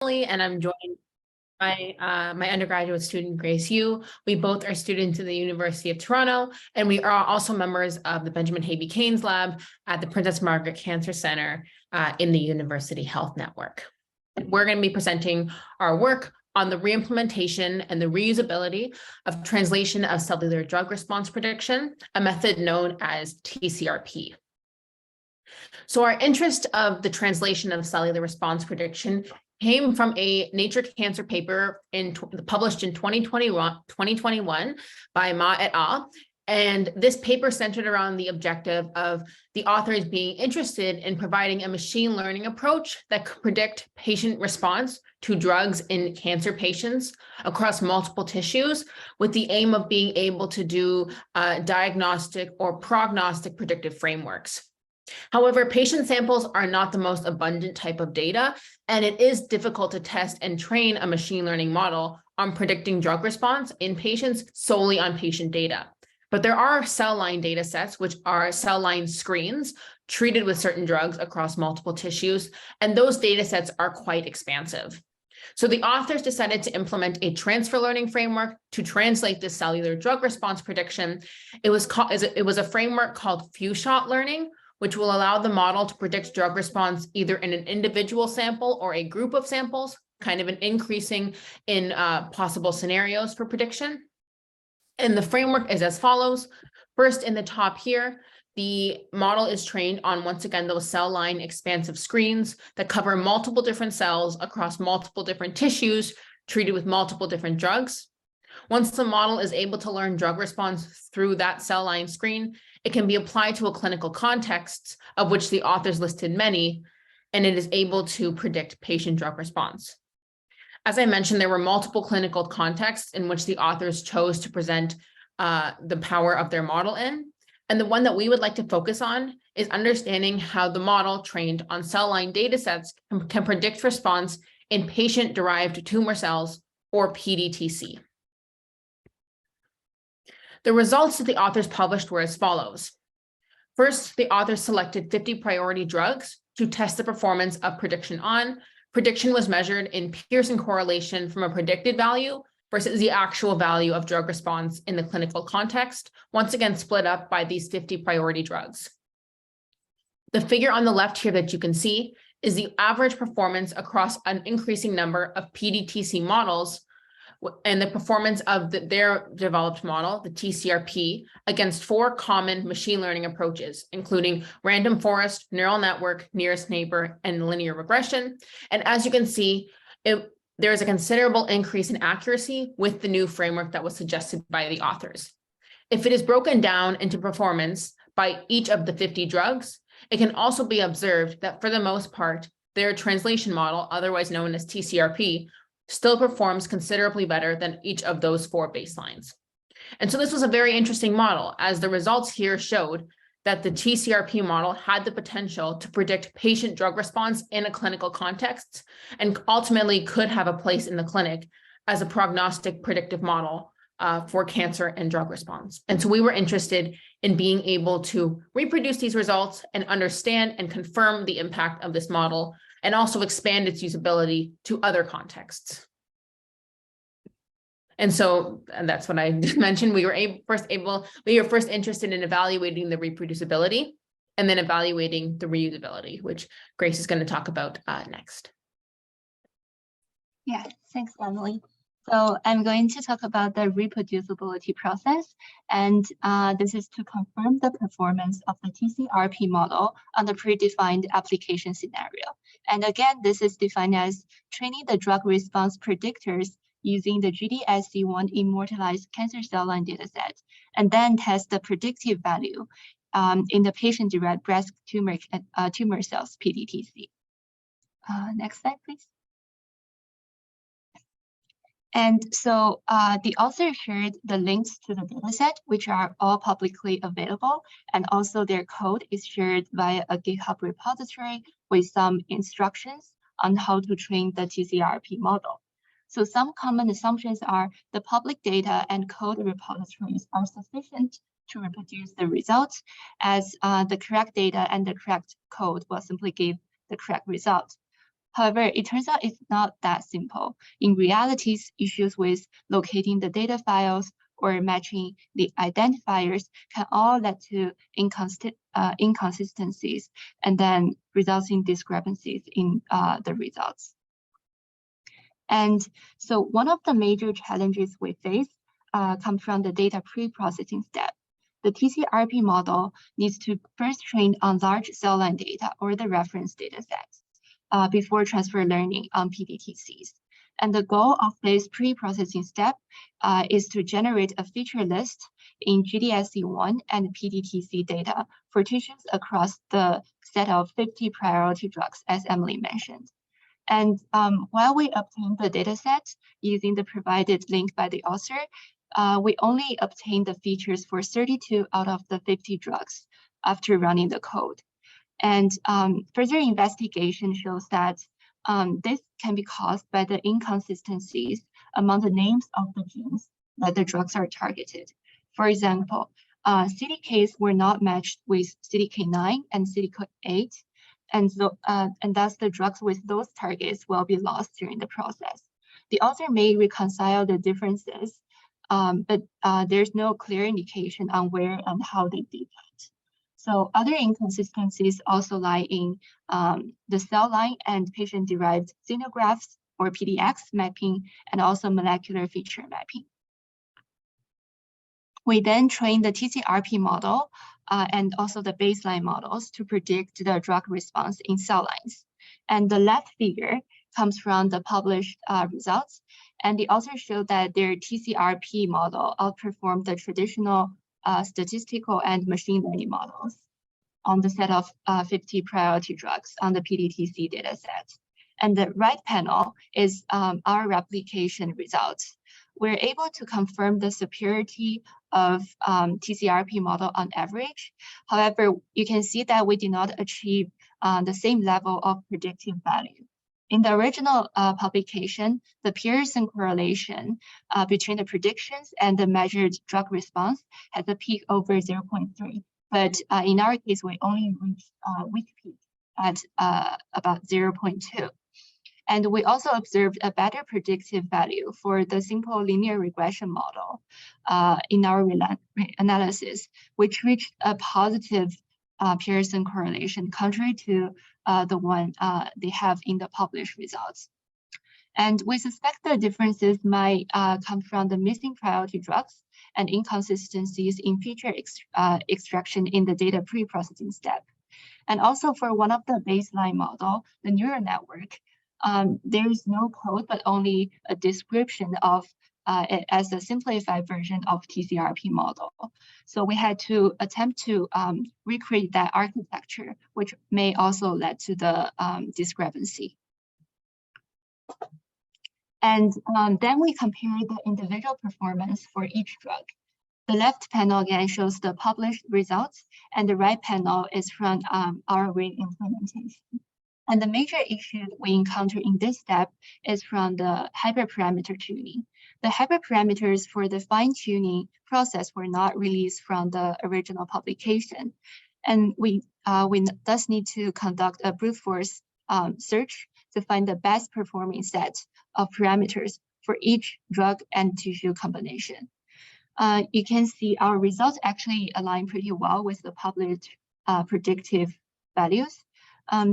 And I'm joined by my undergraduate student, Grace Yu. We both are students in the University of Toronto, and we are also members of the Benjamin Habey Keynes Lab at the Princess Margaret Cancer Center in the University Health Network. We're going to be presenting our work on the reimplementation and the reusability of translation of cellular drug response prediction, a method known as TCRP. So our interest of the translation of cellular response prediction came from a Nature Cancer paper published in 2021 by Ma et al. And this paper centered around the objective of the authors being interested in providing a machine learning approach that could predict patient response to drugs in cancer patients across multiple tissues, with the aim of being able to do diagnostic or prognostic predictive frameworks. However, patient samples are not the most abundant type of data, and it is difficult to test and train a machine learning model on predicting drug response in patients solely on patient data. But there are cell line data sets, which are cell line screens treated with certain drugs across multiple tissues, and those data sets are quite expansive. So the authors decided to implement a transfer learning framework to translate this cellular drug response prediction. It was a framework called few-shot learning, which will allow the model to predict drug response either in an individual sample or a group of samples, kind of an increasing in possible scenarios for prediction. And the framework is as follows. First, in the top here, the model is trained on, once again, those cell line expansive screens that cover multiple different cells across multiple different tissues treated with multiple different drugs. Once the model is able to learn drug response through that cell line screen, it can be applied to a clinical context, of which the authors listed many, and it is able to predict patient drug response. As I mentioned, there were multiple clinical contexts in which the authors chose to present the power of their model in. And the one that we would like to focus on is understanding how the model trained on cell line data sets can predict response in patient-derived tumor cells, or PDTC. The results that the authors published were as follows. First, the authors selected 50 priority drugs to test the performance of prediction on. Prediction was measured in Pearson correlation from a predicted value versus the actual value of drug response in the clinical context, once again split up by these 50 priority drugs. The figure on the left here that you can see is the average performance across an increasing number of PDTC models and the performance of their developed model, the TCRP, against 4 common machine learning approaches, including random forest, neural network, nearest neighbor, and linear regression. And as you can see, there is a considerable increase in accuracy with the new framework that was suggested by the authors. If it is broken down into performance by each of the 50 drugs, it can also be observed that for the most part, their translation model, otherwise known as TCRP, still performs considerably better than each of those 4 baselines. And so this was a very interesting model, as the results here showed that the TCRP model had the potential to predict patient drug response in a clinical context and ultimately could have a place in the clinic as a prognostic predictive model for cancer and drug response. And so we were interested in being able to reproduce these results and understand and confirm the impact of this model, and also expand its usability to other contexts. And so, and that's what I mentioned, we were first interested in evaluating the reproducibility and then evaluating the reusability, which Grace is going to talk about next. Yeah, thanks, Emily. So I'm going to talk about the reproducibility process, and this is to confirm the performance of the TCRP model on the predefined application scenario. And again, this is defined as training the drug response predictors using the GDSC1 immortalized cancer cell line dataset, and then test the predictive value in the patient-derived breast tumor cells, PDTC. Next slide, please. And so the author shared the links to the dataset, which are all publicly available, and also their code is shared via a GitHub repository with some instructions on how to train the TCRP model. So some common assumptions are the public data and code repositories are sufficient to reproduce the results, as the correct data and the correct code will simply give the correct result. However, it turns out it's not that simple. In reality, issues with locating the data files or matching the identifiers can all lead to inconsistencies and then results in discrepancies in the results. And so one of the major challenges we face comes from the data pre-processing step. The TCRP model needs to first train on large cell line data or the reference data sets before transfer learning on PDTCs. And the goal of this pre-processing step is to generate a feature list in GDSC1 and PDTC data for tissues across the set of 50 priority drugs, as Emily mentioned. And while we obtain the data set using the provided link by the author, we only obtain the features for 32 out of the 50 drugs after running the code. And further investigation shows that this can be caused by the inconsistencies among the names of the genes that the drugs are targeted. For example, CDKs were not matched with CDK9 and CDK8, and thus the drugs with those targets will be lost during the process. The author may reconcile the differences, but there's no clear indication on where and how they did that. So other inconsistencies also lie in the cell line and patient-derived xenografts or PDX mapping, and also molecular feature mapping. We then train the TCRP model and also the baseline models to predict the drug response in cell lines. And the left figure comes from the published results, and the authors showed that their TCRP model outperformed the traditional statistical and machine learning models on the set of 50 priority drugs on the PDTC dataset. And the right panel is our replication results. We're able to confirm the superiority of TCRP model on average. However, you can see that we did not achieve the same level of predictive value. In the original publication, the Pearson correlation between the predictions and the measured drug response has a peak over 0.3. But in our case, we only reached a weak peak at about 0.2. And we also observed a better predictive value for the simple linear regression model in our analysis, which reached a positive Pearson correlation, contrary to the one they have in the published results. And we suspect the differences might come from the missing priority drugs and inconsistencies in feature extraction in the data pre-processing step. And also for one of the baseline model, the neural network, there is no code, but only a description of it as a simplified version of TCRP model. So we had to attempt to recreate that architecture, which may also lead to the discrepancy. And then we compare the individual performance for each drug. The left panel again shows the published results, and the right panel is from our re-implementation. And the major issue we encounter in this step is from the hyperparameter tuning. The hyperparameters for the fine-tuning process were not released from the original publication. And we thus need to conduct a brute force search to find the best performing set of parameters for each drug and tissue combination. You can see our results actually align pretty well with the published predictive values.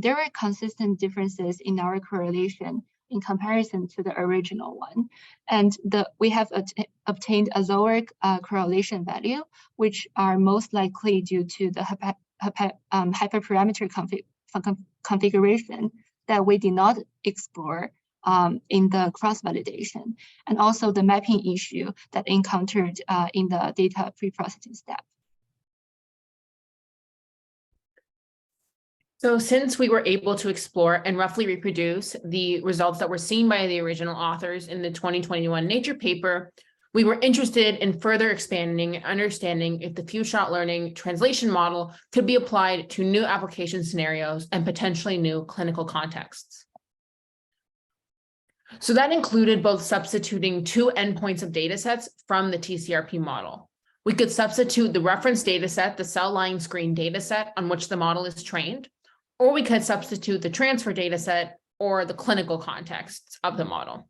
There are consistent differences in our correlation in comparison to the original one. And we have obtained a lower correlation value, which are most likely due to the hyperparameter configuration that we did not explore in the cross-validation, and also the mapping issue that encountered in the data pre-processing step. So since we were able to explore and roughly reproduce the results that were seen by the original authors in the 2021 Nature paper, we were interested in further expanding and understanding if the few-shot learning translation model could be applied to new application scenarios and potentially new clinical contexts. So that included both substituting two endpoints of data sets from the TCRP model. We could substitute the reference data set, the cell line screen data set on which the model is trained, or we could substitute the transfer data set or the clinical context of the model.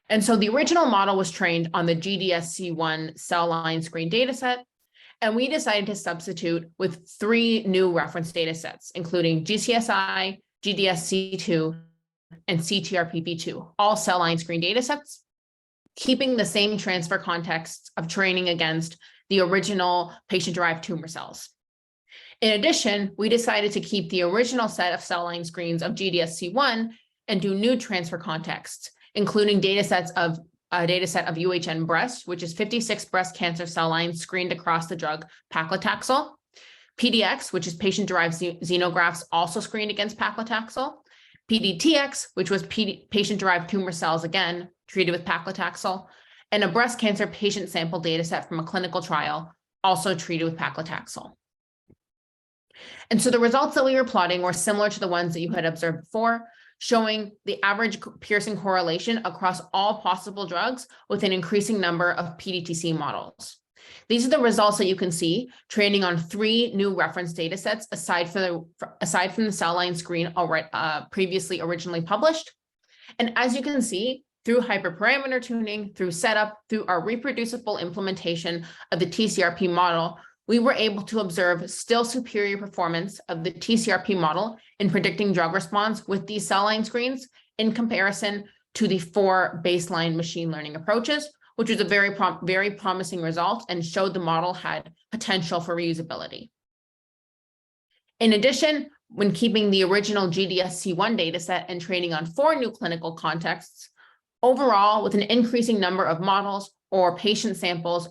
And so the original model was trained on the GDSC1 cell line screen dataset, and we decided to substitute with 3 new reference data sets, including GCSI, GDSC2, and CTRPV2, all cell line screen datasets, keeping the same transfer context of training against the original patient-derived tumor cells. In addition, we decided to keep the original set of cell line screens of GDSC1 and do new transfer contexts, including datasets of a dataset of UHN breast, which is 56 breast cancer cell lines screened across the drug paclitaxel, PDX, which is patient-derived xenografts also screened against paclitaxel, PDTX, which was patient-derived tumor cells, again, treated with paclitaxel, and a breast cancer patient sample dataset from a clinical trial, also treated with paclitaxel. And so the results that we were plotting were similar to the ones that you had observed before, showing the average Pearson correlation across all possible drugs with an increasing number of PDTC models. These are the results that you can see training on 3 new reference data sets aside from the cell line screen already previously originally published. And as you can see, through hyperparameter tuning, through setup, through our reproducible implementation of the TCRP model, we were able to observe still superior performance of the TCRP model in predicting drug response with these cell line screens in comparison to the 4 baseline machine learning approaches, which was a very promising result and showed the model had potential for reusability. In addition, when keeping the original GDSC1 dataset and training on 4 new clinical contexts, overall, with an increasing number of models or patient samples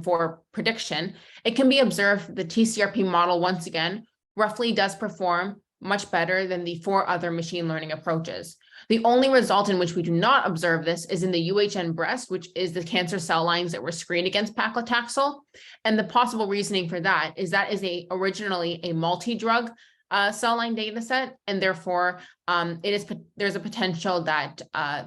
for prediction, it can be observed the TCRP model once again roughly does perform much better than the 4 other machine learning approaches. The only result in which we do not observe this is in the UHN breast, which is the cancer cell lines that were screened against paclitaxel. And the possible reasoning for that is originally a multi-drug cell line data set, and therefore there's a potential that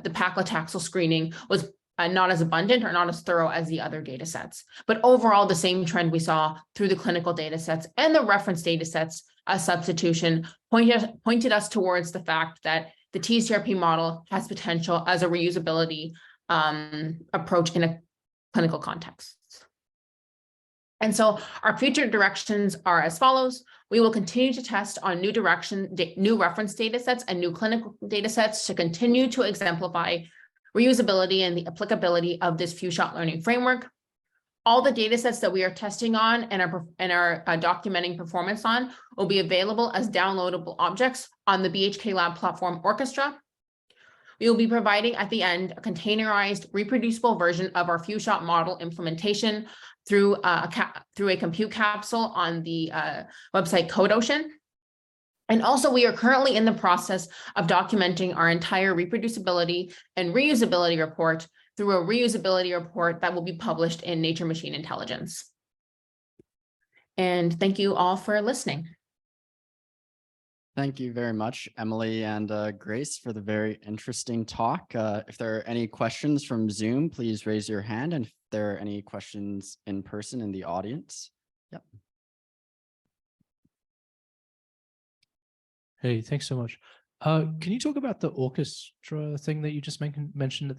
the paclitaxel screening was not as abundant or not as thorough as the other data sets. But overall, the same trend we saw through the clinical data sets and the reference data sets substitution pointed us towards the fact that the TCRP model has potential as a reusability approach in a clinical context. And so our future directions are as follows. We will continue to test on new reference data sets and new clinical data sets to continue to exemplify reusability and the applicability of this few-shot learning framework. All the data sets that we are testing on and are documenting performance on will be available as downloadable objects on the BHK Lab platform Orchestra. We will be providing at the end a containerized, reproducible version of our few-shot model implementation through a compute capsule on the website CodeOcean. And also, we are currently in the process of documenting our entire reproducibility and reusability report through a reusability report that will be published in Nature Machine Intelligence. And thank you all for listening. Thank you very much, Emily and Grace, for the very interesting talk. If there are any questions from Zoom, please raise your hand. And if there are any questions in person in the audience. Yep. Hey, thanks so much. Can you talk about the orchestra thing that you just mentioned at the end?